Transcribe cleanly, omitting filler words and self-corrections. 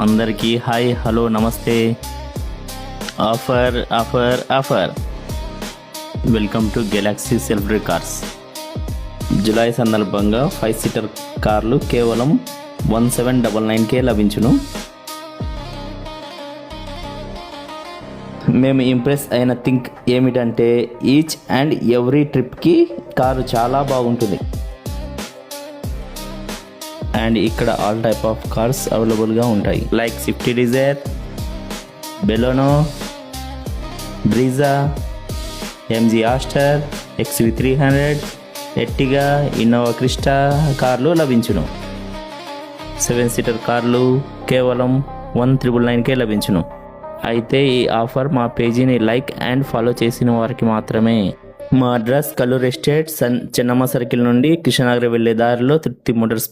అందరికీ hi hello నమస్తే. Offer offer offer. Welcome to Galaxy self drive cars. July సందర్భంగా 5 seater కార్లు కేవలం 1799కే లభించును. మేము ఇంప్రెస్ అయిన థింక్ ఏమిటంటే ఈచ్ అండ్ ఎవ్రీ ట్రిప్కి కారు చాలా బాగుంటుంది. అండ్ ఇక్కడ ఆల్ టైప్ ఆఫ్ కార్స్ అవైలబుల్గా ఉంటాయి. Like Swift Dzire, Baleno, Brezza, MG Astor, XV300, Ertiga, Innova Crysta కార్లు లభించును. 7 సీటర్ కార్లు కేవలం 1999కే లభించును. అయితే ఈ ఆఫర్ మా పేజీని లైక్ అండ్ ఫాలో చేసిన వారికి మాత్రమే. మా address Kalluru estate, Chennamma circle నుండి కృష్ణనగర్ వెళ్ళే దారిలో తృప్తి మోటార్స్